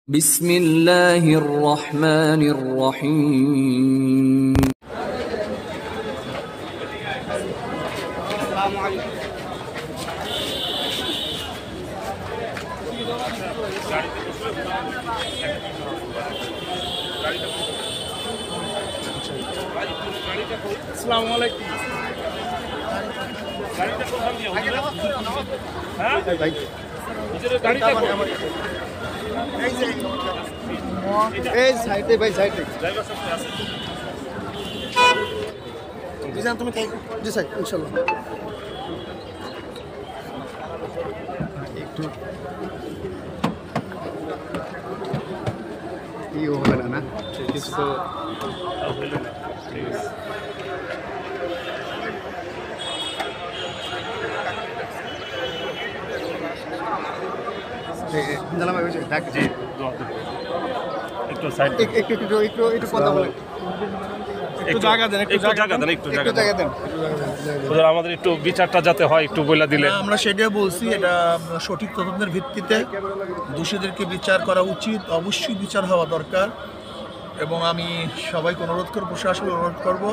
بسم الله الرحمن الرحيم السلام عليكم السلام عليكم গাড়িটা কোথায় দিয়ে হ্যাঁ ভাই গাড়িটা এই সাইডে ভাই সাইডে ড্রাইভার সাথে আছে বিজান তুমি তাই জি স্যার ইনশাআল্লাহ একটু কি হবে না কিছু তো হলো না প্লিজ জানাম আমি ডাক জি একটু সাইড একটু কথা বলেন একটু জায়গা দেন একটু জায়গা দেন ওদের আমাদের একটু বিচারটা যাতে হয় একটু বলে দিলে আমরা সেটাই বলছি এটা সঠিক তদন্তের ভিত্তিতে দোষীদেরকে বিচার করা উচিত অবশ্যই বিচার হওয়া দরকার এবং আমি সবাইকে অনুরোধ করব প্রশাসনকে অনুরোধ করব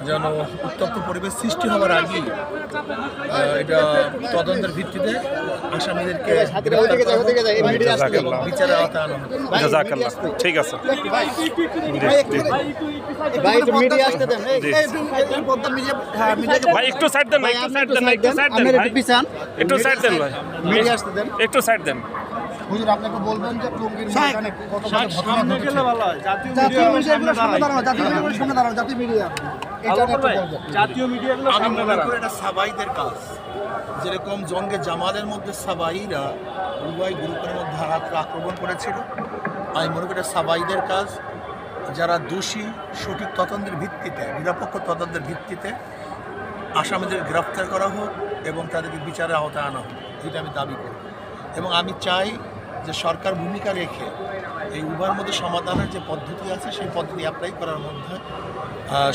যেন উত্তপ্ত পরিবেশ সৃষ্টি হওয়ার আগেই এটা তদন্তের ভিত্তিতে আসামিদেরকে বিচারের আওতায় আনা হবে। ঠিক আছে ভাই একটু সাইড দেন একটু সাইড দেন হুজুর আপনাকে বলবেন যে টঙ্গীর ময়দানে কত সামনে গেলে ভালো হয় জাতীয় মিডিয়াগুলো সামনে দাঁড়ানো জাতীয় মিডিয়া এটা একটু বলবেন জাতীয় মিডিয়াগুলো সামনে দাঁড়ানো এটা সাবাইদের কাজ যেরকম জঙ্গে জামালের মধ্যে সাবাইরা উভয় গ্রুপের মধ্যে আক্রমণ করেছিল আমি মনে করি সাবাইদের কাজ যারা দোষী সঠিক তদন্তের ভিত্তিতে নিরপেক্ষ তদন্তের ভিত্তিতে আসামিদের গ্রেফতার করা হোক এবং তাদেরকে বিচারের আওতায় আনা হোক এটা আমি দাবি করি এবং আমি চাই যে সরকার ভূমিকা রেখে এই উভয়ের মধ্যে সমাধানের যে পদ্ধতি আছে সেই পদ্ধতি অ্যাপ্লাই করার মধ্যে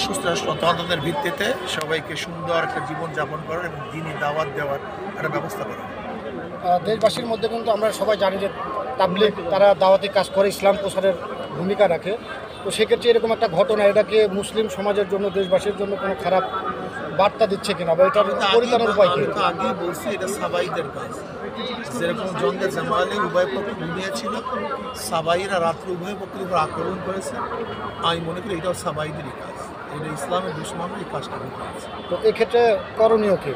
সুস্থ তদন্তের ভিত্তিতে সবাইকে সুন্দর একটা জীবনযাপন করার এবং দিনই দাওয়াত দেওয়ার একটা ব্যবস্থা করা। দেশবাসীর মধ্যে কিন্তু আমরা সবাই জানি যে তাবলীগ তারা দাওয়াতি কাজ করে ইসলাম প্রসারের ভূমিকা রাখে তো সেক্ষেত্রে এরকম একটা ঘটনা এটাকে মুসলিম সমাজের জন্য দেশবাসীর জন্য কোনো খারাপ বার্তা দিচ্ছে কিনা বা এটার পরিত্রাণের উপায় কি? আগেই বলছি এটা সাবাইদের কাজ যেরকম জঙ্গে জামালে উভয় পক্ষ ঘুমিয়েছিল সাবাইরা রাত্রে উভয় পক্ষের উপর আক্রমণ করেছে আমি মনে করি এটাও সাবাইদেরই কাজ এটা ইসলামের দুশ্মনের এই কাজটা করতে আছে তো এক্ষেত্রে করণীয় কি?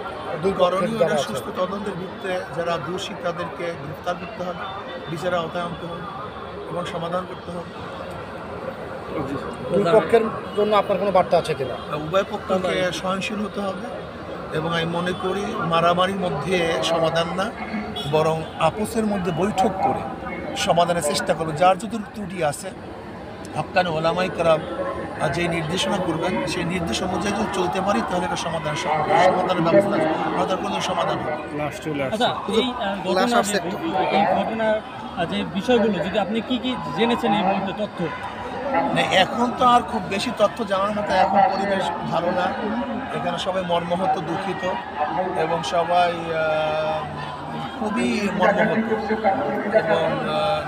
করণীয় সুস্থ তদন্তের ভিত্তিতে যারা দোষী তাদেরকে গ্রেফতার করতে হবে বিচারের আওতায় আনতে হবে এবং সমাধান করতে হবে। দুই পক্ষের জন্য আপনার কোনো বার্তা আছে কিনা? উভয় পক্ষকে সহনশীল হতে হবে এবং আমি মনে করি মারামারির মধ্যে সমাধান না বরং আপোসের মধ্যে বৈঠক করে সমাধানের চেষ্টা করবে যার যত ত্রুটি আছে হক্কানি ওলামাই কেরাম যে নির্দেশনা করবেন সেই নির্দেশ অনুযায়ী যদি চলতে পারি তাহলে এটা সমাধানের ব্যবস্থা আমাদের কোনো সমাধান হবে। এই ঘটনার যে বিষয়গুলো যদি আপনি কি জেনেছেন এই মুহূর্তে তথ্য এখন তো আর খুব বেশি তথ্য জানার মতো এখন পরিবেশ ভালো না এখানে সবাই মর্মাহত দুঃখিত এবং সবাই খুবই মর্মাহত এবং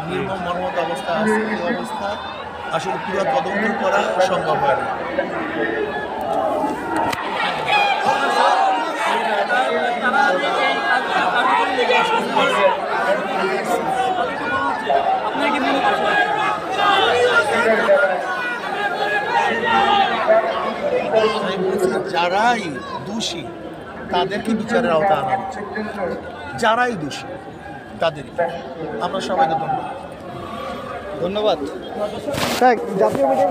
নির্মম মর্মাহত অবস্থা আছে এই অবস্থা আসলে পুরো তদন্ত করা সম্ভব হয় না। যারাই দোষী তাদেরকে বিচারের আওতায় আনা উচিত যারাই দোষী তাদেরই আমরা সবাইকে ধন্যবাদ। জাতীয় মিডিয়া